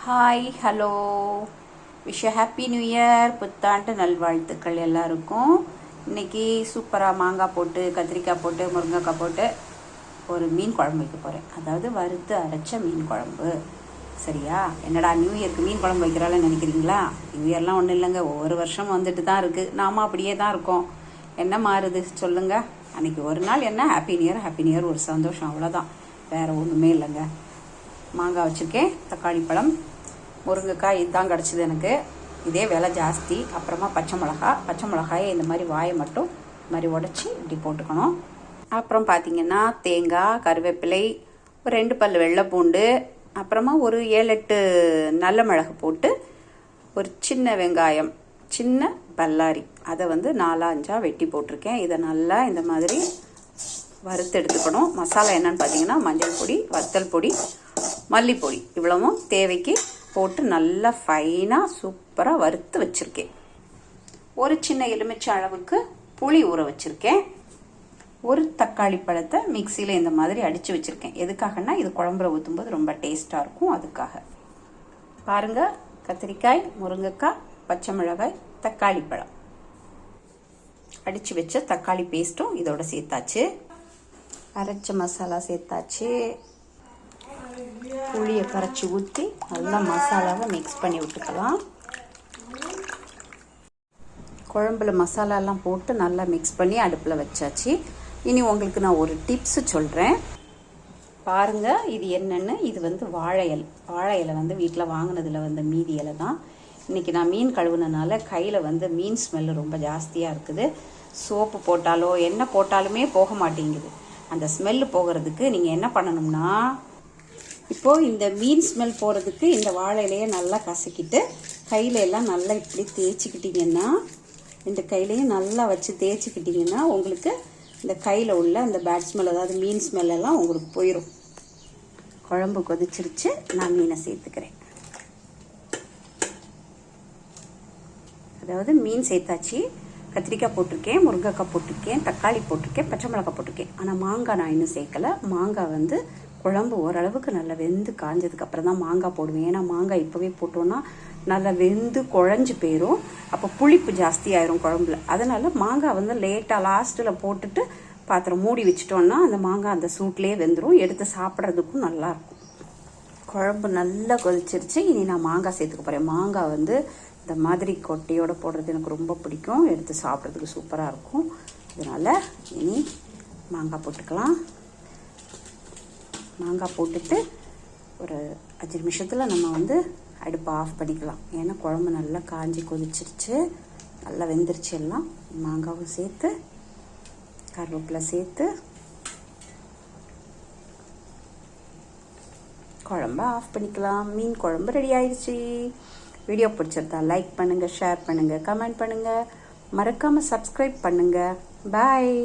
Hi hello wish happy new year. புத்தாண்டு நல்வாழ்த்துக்கள் எல்லாருக்கும். இன்னைக்கு சூப்பராக மாங்காய் போட்டு கத்திரிக்காய் போட்டு முருங்கைக்காய் போட்டு ஒரு மீன் குழம்பு வைக்க போகிறேன். அதாவது வறுத்து அரைச்ச மீன் குழம்பு. சரியா? என்னடா நியூ இயருக்கு மீன் குழம்பு வைக்கிறாள்னு நினைக்கிறீங்களா? நியூ இயர்லாம் ஒன்றும் இல்லைங்க, ஒவ்வொரு வருஷம் வந்துட்டு தான் இருக்குது. நாம அப்படியே தான் இருக்கோம். என்ன மாறுது சொல்லுங்கள்? அன்றைக்கி ஒரு நாள் என்ன ஹாப்பி நியூ இயர் ஒரு சந்தோஷம், அவ்வளோதான். வேறு ஒன்றுமே இல்லைங்க. மாங்காய் வச்சுருக்கேன், தக்காளி பழம், முருங்கைக்காய் இதுதான் கிடச்சிது எனக்கு. இதே விலை ஜாஸ்தி. அப்புறமா பச்சை மிளகாயை இந்த மாதிரி வாயை மட்டும் இந்த மாதிரி உடச்சி இப்படி போட்டுக்கணும். அப்புறம் பார்த்திங்கன்னா தேங்காய், கருவேப்பிலை, ஒரு 2 பல் வெள்ளை பூண்டு, அப்புறமா ஒரு 7-8 நல்ல மிளகு போட்டு, ஒரு சின்ன வெங்காயம், சின்ன பல்லாரி, அதை 4-5 வெட்டி போட்டிருக்கேன். இதை நல்லா இந்த மாதிரி வறுத்து எடுத்துக்கணும். மசாலா என்னன்னு பார்த்தீங்கன்னா மஞ்சள் பொடி, வத்தல் பொடி, மல்லிப்பொடி இவ்வளவும் தேவைக்கு போட்டு நல்லா ஃபைனாக சூப்பராக வறுத்து வச்சுருக்கேன். ஒரு சின்ன எலுமிச்சை அளவுக்கு புளி ஊற வச்சுருக்கேன். ஒரு தக்காளி பழத்தை மிக்சியில் இந்த மாதிரி அடித்து வச்சுருக்கேன். எதுக்காகனா இது குழம்புல ஊற்றும்போது ரொம்ப டேஸ்ட்டாக இருக்கும், அதுக்காக. பாருங்கள், கத்திரிக்காய், முருங்கைக்காய், பச்சை மிளகாய், தக்காளி பழம், அடித்து வச்ச தக்காளி பேஸ்ட்டும் இதோட சேர்த்தாச்சு. அரைச்ச மசாலா சேர்த்தாச்சு. புளியை கரைச்சி ஊற்றி நல்லா மசாலாவை மிக்ஸ் பண்ணி விட்டுக்கலாம். குழம்புல மசாலாலாம் போட்டு நல்லா மிக்ஸ் பண்ணி அடுப்பில் வச்சாச்சு. இனி உங்களுக்கு நான் ஒரு டிப்ஸ் சொல்கிறேன் பாருங்கள். இது என்னென்னு, இது வாழை இலை வீட்டில் வாங்கினதில் மீதி இலை தான். இன்றைக்கி நான் மீன் கழுவுனனால கையில் மீன் ஸ்மெல்லு ரொம்ப ஜாஸ்தியாக இருக்குது. சோப்பு போட்டாலோ என்ன போட்டாலுமே போக மாட்டேங்குது. அந்த ஸ்மெல்லு போகிறதுக்கு நீங்கள் என்ன பண்ணணும்னா, இப்போது இந்த மீன் ஸ்மெல் போகிறதுக்கு இந்த வாழை இலையை நல்லா கசக்கிட்டு கையில எல்லாம் நல்லா இப்படி தேய்ச்சிக்கிட்டிங்கன்னா, இந்த கையிலையும் நல்லா வச்சு தேய்ச்சிக்கிட்டிங்கன்னா உங்களுக்கு இந்த கையில் உள்ள அந்த பேட் ஸ்மெல், அதாவது மீன் ஸ்மெல் எல்லாம் உங்களுக்கு போயிடும். குழம்பு கொதிச்சிருச்சு, நான் மீனை சேர்த்துக்கிறேன். அதாவது மீன் சேர்த்தாச்சு. கத்திரிக்காய் போட்டிருக்கேன், முருங்கைக்காய் போட்டிருக்கேன், தக்காளி போட்டிருக்கேன், பச்சை மிளகாய் போட்டிருக்கேன். ஆனால் மாங்காய் நான் இன்னும் சேர்க்கலை. மாங்காய் குழம்பு ஓரளவுக்கு நல்லா வெந்து காஞ்சதுக்கு அப்புறம் தான் மாங்காய் போடுவேன். ஏன்னா மாங்காய் இப்போவே போட்டோன்னா நல்லா வெந்து குழஞ்சி போயிடும். அப்போ புளிப்பு ஜாஸ்தி ஆயிரும் குழம்புல. அதனால் மாங்காய் லேட்டாக லாஸ்ட்டில் போட்டுட்டு பாத்திரம் மூடி வச்சிட்டோன்னா அந்த மாங்காய் அந்த சூட்லேயே வெந்துடும். எடுத்து சாப்பிட்றதுக்கும் நல்லாயிருக்கும். குழம்பு நல்லா கொதிச்சிருச்சு. இனி நான் மாங்காய் சேர்த்துக்க போகிறேன். மாங்காய் இந்த மாதிரி கொட்டையோடு போடுறது எனக்கு ரொம்ப பிடிக்கும். எடுத்து சாப்பிட்றதுக்கு சூப்பராக இருக்கும். அதனால் இனி மாங்காய் போட்டுக்கலாம். மாங்காய் போட்டுட்டு ஒரு 5 நிமிஷத்தில் நம்ம அடுப்பை ஆஃப் பண்ணிக்கலாம். ஏன்னா குழம்பு நல்லா காஞ்சி கொதிச்சிருச்சு, நல்லா வெந்துருச்சு. எல்லாம் மாங்காவும் சேர்த்து கருவேப்பிலை சேர்த்து குழம்பை ஆஃப் பண்ணிக்கலாம். மீன் குழம்பு ரெடி ஆயிடுச்சு. வீடியோ பிடிச்சிருந்தா லைக் பண்ணுங்கள், ஷேர் பண்ணுங்கள், கமெண்ட் பண்ணுங்கள், மறக்காமல் சப்ஸ்கிரைப் பண்ணுங்கள். பாய்.